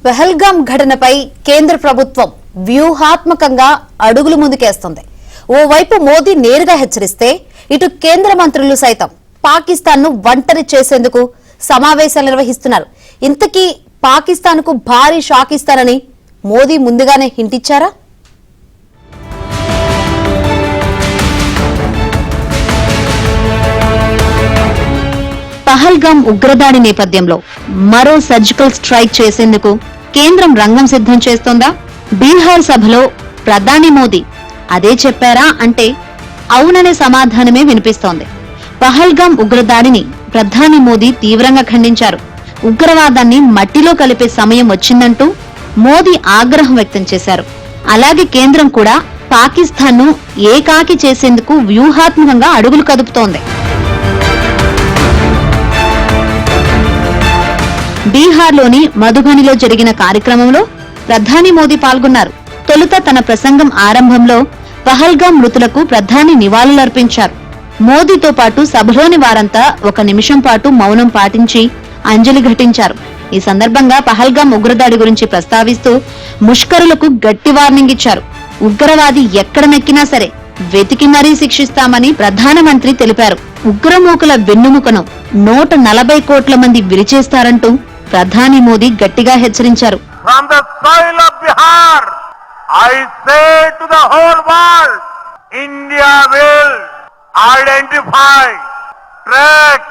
పహల్గామ్ ఘటనపై కేంద్ర ప్రభుత్వం వ్యూహాత్మకంగా అడుగులు ముందుకేస్తుంది. ఓవైపు మోదీ నేరుగా హెచ్చరిస్తే ఇటు కేంద్ర మంత్రులు సైతం పాకిస్తాన్ను ఒంటరి చేసేందుకు సమావేశాలు నిర్వహిస్తున్నారు. ఇంతకీ పాకిస్తాన్కు భారీ షాక్ ఇస్తారని మోదీ ముందుగానే హింటిచ్చారా? పహల్గామ్ ఉగ్రదాడి నేపథ్యంలో మరో సర్జికల్ స్ట్రైక్ చేసేందుకు కేంద్రం రంగం సిద్ధం చేస్తోందా? బీహార్ సభలో ప్రధాని మోదీ అదే చెప్పారా అంటే అవుననే సమాధానమే వినిపిస్తోంది. పహల్గామ్ ఉగ్రదాడిని ప్రధాని మోదీ తీవ్రంగా ఖండించారు. ఉగ్రవాదాన్ని మట్టిలో కలిపే సమయం వచ్చిందంటూ మోదీ ఆగ్రహం వ్యక్తం చేశారు. అలాగే కేంద్రం కూడా పాకిస్తాన్ను ఏకాకి చేసేందుకు వ్యూహాత్మకంగా అడుగులు కదుపుతోంది. బీహార్లోని మధుబనిలో జరిగిన కార్యక్రమంలో ప్రధాని మోదీ పాల్గొన్నారు. తొలుత తన ప్రసంగం ఆరంభంలో పహల్గామ్ మృతులకు ప్రధాని నివాళులర్పించారు. మోదీతో పాటు సభలోని వారంతా 1 నిమిషం పాటు మౌనం పాటించి అంజలి ఘటించారు. ఈ సందర్భంగా పహల్గామ్ ఉగ్రదాడి గురించి ప్రస్తావిస్తూ ముష్కరులకు గట్టి వార్నింగ్ ఇచ్చారు. ఉగ్రవాది ఎక్కడ మెక్కినా సరే వెతికి మరీ శిక్షిస్తామని ప్రధానమంత్రి తెలిపారు. ఉగ్రమూకల వెన్నుముకను 140 కోట్ల మంది విరిచేస్తారంటూ ప్రధాని మోదీ గట్టిగా హెచ్చరించారు. From the soil of Bihar, I say to the whole world, India will identify, track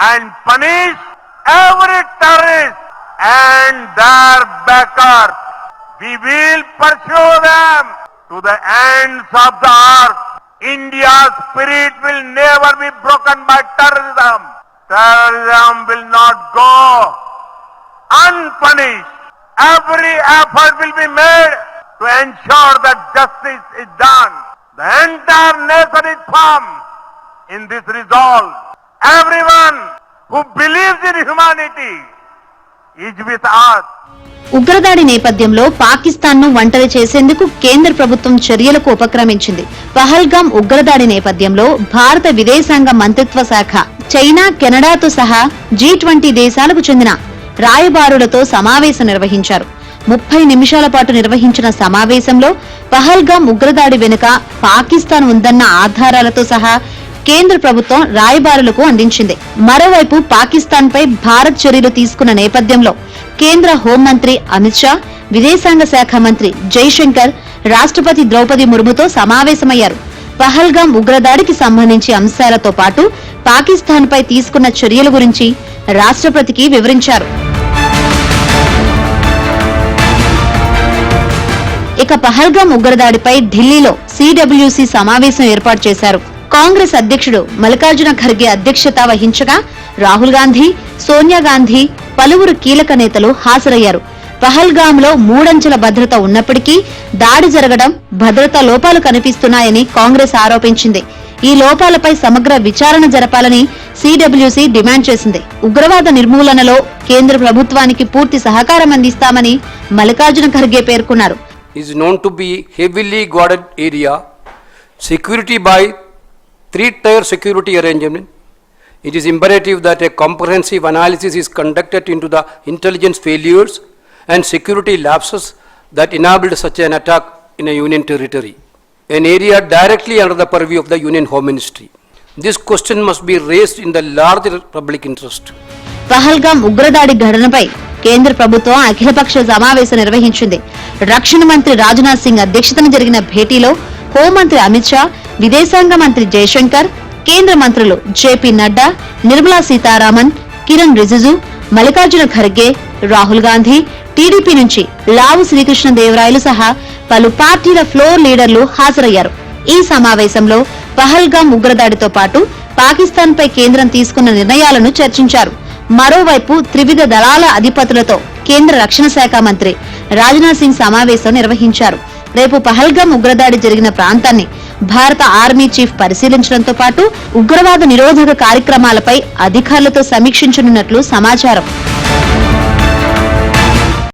and punish every terrorist and their backers. We will pursue them to the ends of the earth. India's spirit will never be broken by terrorism. Terrorism will not go unpunished. Every effort will be made to ensure that justice is done. The entire nation is firm in this resolve. Everyone who believes in humanity is with us. ఉగ్రదాడి నేపథ్యంలో పాకిస్తాన్ను ఒంటరి చేసేందుకు కేంద్ర ప్రభుత్వం చర్యలకు ఉపక్రమించింది. పహల్గామ్ ఉగ్రదాడి నేపథ్యంలో భారత విదేశాంగ మంత్రిత్వ శాఖ చైనా, కెనడాతో సహా G20 దేశాలకు చెందిన రాయబారులతో సమావేశం నిర్వహించారు. 30 నిమిషాల పాటు నిర్వహించిన సమావేశంలో పహల్గామ్ ఉగ్రదాడి వెనుక పాకిస్తాన్ ఉందన్న ఆధారాలతో సహా కేంద్ర ప్రభుత్వం రాయబారులకు అందించింది. మరోవైపు పాకిస్తాన్ పై భారత్ చర్యలు తీసుకున్న నేపథ్యంలో కేంద్ర హోంమంత్రి అమిత్ షా, విదేశాంగ శాఖ మంత్రి జైశంకర్ రాష్ట్రపతి ద్రౌపది ముర్ముతో సమావేశమయ్యారు. పహల్గామ్ ఉగ్రదాడికి సంబంధించి అంశాలతో పాటు పాకిస్తాన్ పై తీసుకున్న చర్యల గురించి రాష్ట్రపతికి వివరించారు. ఇక పహల్గామ్ ఉగ్రదాడిపై ఢిల్లీలో CWC సమావేశం ఏర్పాటు చేశారు. కాంగ్రెస్ అధ్యక్షుడు మల్లికార్జున ఖర్గే అధ్యక్షత వహించగా రాహుల్ గాంధీ, సోనియా గాంధీ, పలువురు కీలక నేతలు హాజరయ్యారు. పహల్గామ్లో 3 అంచెల భద్రత ఉన్నప్పటికీ దాడి జరగడం, భద్రతా లోపాలు కనిపిస్తున్నాయని కాంగ్రెస్ ఆరోపించింది. ఈ లోపాలపై సమగ్ర విచారణ జరపాలని CWC డిమాండ్ చేసింది. ఉగ్రవాద నిర్మూలనలో కేంద్ర ప్రభుత్వానికి పూర్తి సహకారం అందిస్తామని మల్లికార్జున ఖర్గే పేర్కొన్నారు. is known to be heavily guarded area, security by 3-tier security arrangement. It is imperative that a comprehensive analysis is conducted into the intelligence failures and security lapses that enabled such an attack in a union territory, an area directly under the purview of the Union Home Ministry. This question must be raised in the larger public interest. Pahalgam ఉగ్రదాడి ఘటనపై కేంద్ర ప్రభుత్వం అఖిలపక్ష సమావేశం నిర్వహించింది. రక్షణ మంత్రి రాజ్నాథ్ సింగ్ అధ్యక్షతన జరిగిన భేటీలో హోంమంత్రి అమిత్ షా, విదేశాంగ మంత్రి జైశంకర్, కేంద్ర మంత్రులు JP నడ్డా, నిర్మలా సీతారామన్, కిరణ్ రిజిజు, మల్లికార్జున ఖర్గే, రాహుల్ గాంధీ, టీడీపీ నుంచి లావు శ్రీకృష్ణదేవరాయలు సహా పలు పార్టీల ఫ్లోర్ లీడర్లు హాజరయ్యారు. ఈ సమావేశంలో పహల్గామ్ ఉగ్రదాడితో పాటు పాకిస్తాన్ పై కేంద్రం తీసుకున్న నిర్ణయాలను చర్చించారు. మరోవైపు త్రివిధ దళాల అధిపతులతో కేంద్ర రక్షణ శాఖ మంత్రి రాజ్నాథ్ సింగ్ సమావేశం నిర్వహించారు. రేపు పహల్గామ్ ఉగ్రదాడి జరిగిన ప్రాంతాన్ని భారత ఆర్మీ చీఫ్ పరిశీలించడంతో పాటు ఉగ్రవాద నిరోధక కార్యక్రమాలపై అధికారులతో సమీక్షించనున్నట్లు సమాచారం.